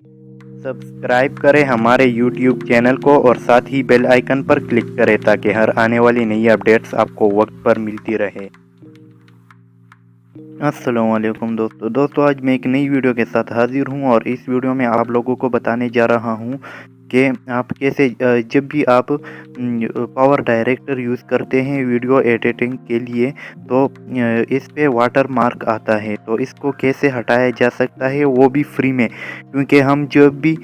Subscribe करें हमारे YouTube channel को और साथ ही बेल आइकन पर क्लिक करें ताकि हर आने वाली नई अपडेट्स आपको वक्त पर मिलती रहे। अस्सलाम वालेकुम दोस्तों आज मैं एक नई वीडियो के साथ हाजिर हूं और इस वीडियो में आप लोगों को बताने जा रहा हूं कि आप कैसे जब भी आप पावर डायरेक्टर यूज़ करते हैं वीडियो एडिटिंग के लिए तो इस पे वाटर मार्क आता है, तो इसको कैसे हटाया जा सकता है वो भी फ्री में, क्योंकि हम जब भी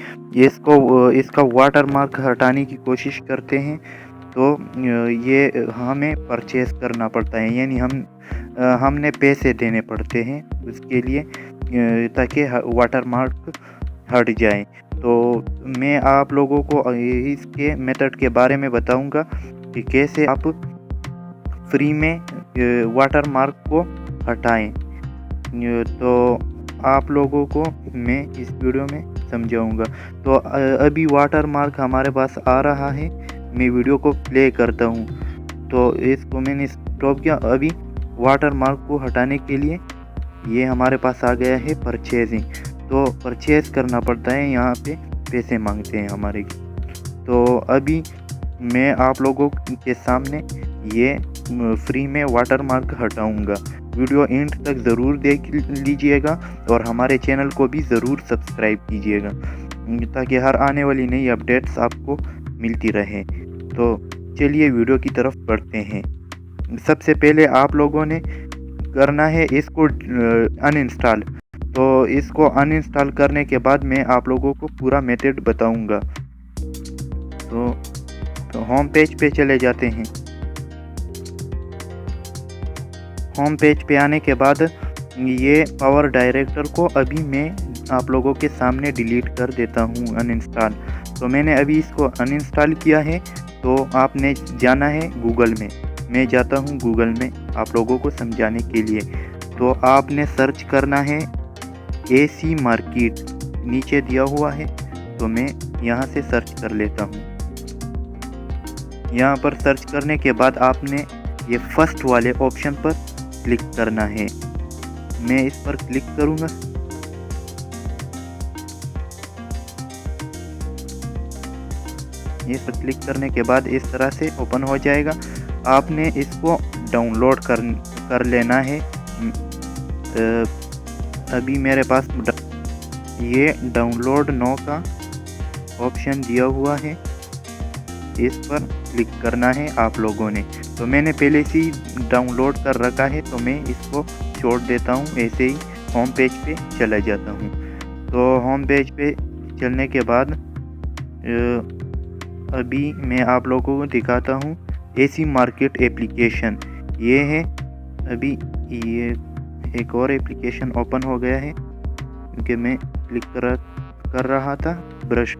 इसका वाटर मार्क हटाने की कोशिश करते हैं तो ये हमें परचेज़ करना पड़ता है, यानी हमने पैसे देने पड़ते हैं उसके लिए ताकि वाटर मार्क हट जाए। तो मैं आप लोगों को इसके मेथड के बारे में बताऊंगा कि कैसे आप फ्री में वाटर मार्क को हटाएं। तो आप लोगों को मैं इस वीडियो में समझाऊंगा। तो अभी वाटर मार्क हमारे पास आ रहा है, मैं वीडियो को प्ले करता हूं। तो इसको मैंने स्टॉप किया। अभी वाटर मार्क को हटाने के लिए ये हमारे पास आ गया है परचेजिंग, तो परचेज करना पड़ता है, यहाँ पे पैसे मांगते हैं हमारे। तो अभी मैं आप लोगों के सामने ये फ्री में वाटर मार्क हटाऊंगा। वीडियो एंड तक ज़रूर देख लीजिएगा और हमारे चैनल को भी ज़रूर सब्सक्राइब कीजिएगा ताकि हर आने वाली नई अपडेट्स आपको मिलती रहे। तो चलिए वीडियो की तरफ बढ़ते हैं। सबसे पहले आप लोगों ने करना है इसको अनइंस्टॉल। तो इसको अनइंस्टॉल करने के बाद मैं आप लोगों को पूरा मेथड बताऊंगा। तो होम पेज पे चले जाते हैं। होम पेज पे आने के बाद ये पावर डायरेक्टर को अभी मैं आप लोगों के सामने डिलीट कर देता हूँ अनइंस्टॉल। तो मैंने अभी इसको अनइंस्टॉल किया है, तो आपने जाना है गूगल में। मैं जाता हूँ गूगल में आप लोगों को समझाने के लिए। तो आपने सर्च करना है AC मार्केट, नीचे दिया हुआ है, तो मैं यहाँ से सर्च कर लेता हूँ। यहाँ पर सर्च करने के बाद आपने ये फर्स्ट वाले ऑप्शन पर क्लिक करना है। मैं इस पर क्लिक करूँगा। इस पर क्लिक करने के बाद इस तरह से ओपन हो जाएगा। आपने इसको डाउनलोड कर लेना है। अभी मेरे पास ये डाउनलोड नो का ऑप्शन दिया हुआ है, इस पर क्लिक करना है आप लोगों ने। तो मैंने पहले से ही डाउनलोड कर रखा है, तो मैं इसको छोड़ देता हूँ, ऐसे ही होम पेज पे चला जाता हूँ। तो होम पेज पे चलने के बाद अभी मैं आप लोगों को दिखाता हूँ AC मार्केट एप्लीकेशन, ये है। अभी ये एक और एप्लीकेशन ओपन हो गया है क्योंकि मैं क्लिक कर रहा था ब्रश।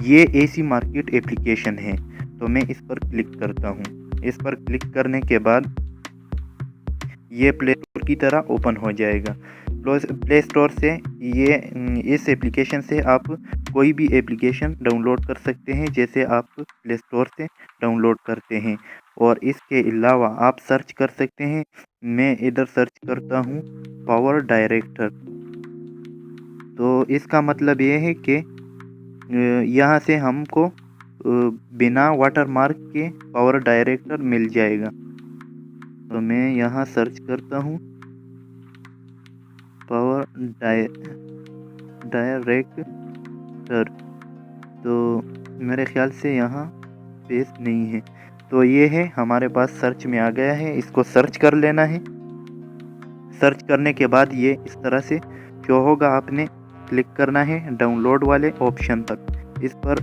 ये AC मार्केट एप्लीकेशन है, तो मैं इस पर क्लिक करता हूँ। इस पर क्लिक करने के बाद ये प्ले स्टोर की तरह ओपन हो जाएगा। प्ले स्टोर से ये इस एप्लीकेशन से आप कोई भी एप्लीकेशन डाउनलोड कर सकते हैं, जैसे आप प्ले स्टोर से डाउनलोड करते हैं। और इसके अलावा आप सर्च कर सकते हैं। मैं इधर सर्च करता हूँ पावर डायरेक्टर। तो इसका मतलब ये है कि यहाँ से हमको बिना वाटर मार्क के पावर डायरेक्टर मिल जाएगा। तो मैं यहाँ सर्च करता हूँ पावर डायरेक्टर। तो मेरे ख्याल से यहाँ पेज नहीं है, तो ये है हमारे पास सर्च में आ गया है। इसको सर्च कर लेना है। सर्च करने के बाद ये इस तरह से शो होगा। आपने क्लिक करना है डाउनलोड वाले ऑप्शन तक। इस पर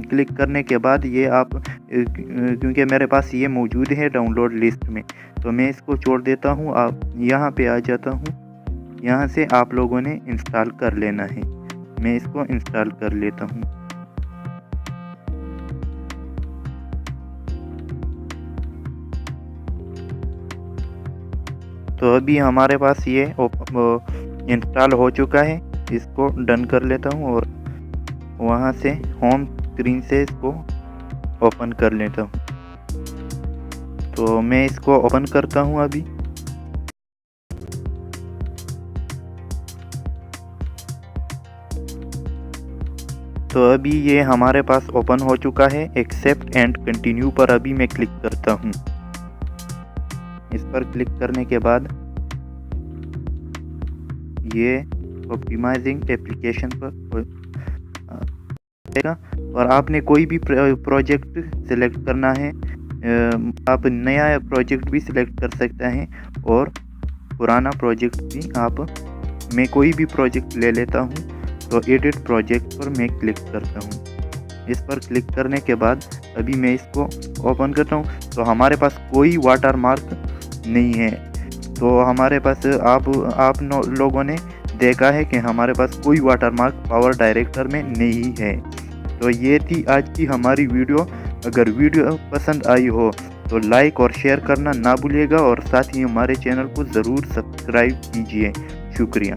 क्लिक करने के बाद ये आप क्योंकि मेरे पास ये मौजूद है डाउनलोड लिस्ट में, तो मैं इसको छोड़ देता हूँ। आप यहाँ पे आ जाता हूँ। यहाँ से आप लोगों ने इंस्टॉल कर लेना है। मैं इसको इंस्टॉल कर लेता हूँ। तो अभी हमारे पास ये इंस्टॉल हो चुका है। इसको डन कर लेता हूँ और वहाँ से होम स्क्रीन से इसको ओपन कर लेता हूँ। तो मैं इसको ओपन करता हूँ अभी। तो अभी ये हमारे पास ओपन हो चुका है। एक्सेप्ट एंड कंटिन्यू पर अभी मैं क्लिक करता हूँ। इस पर क्लिक करने के बाद ये ऑप्टिमाइजिंग एप्लीकेशन पर देगा और आपने कोई भी प्रोजेक्ट सिलेक्ट करना है। आप नया प्रोजेक्ट भी सिलेक्ट कर सकते हैं और पुराना प्रोजेक्ट भी आप। मैं कोई भी प्रोजेक्ट ले लेता हूँ, तो एडिट प्रोजेक्ट पर मैं क्लिक करता हूँ। इस पर क्लिक करने के बाद अभी मैं इसको ओपन करता हूँ, तो हमारे पास कोई वाटर मार्क नहीं है। तो हमारे पास आप लोगों ने देखा है कि हमारे पास कोई वाटर मार्क पावर डायरेक्टर में नहीं है। तो ये थी आज की हमारी वीडियो। अगर वीडियो पसंद आई हो तो लाइक और शेयर करना ना भूलिएगा और साथ ही हमारे चैनल को ज़रूर सब्सक्राइब कीजिए। शुक्रिया।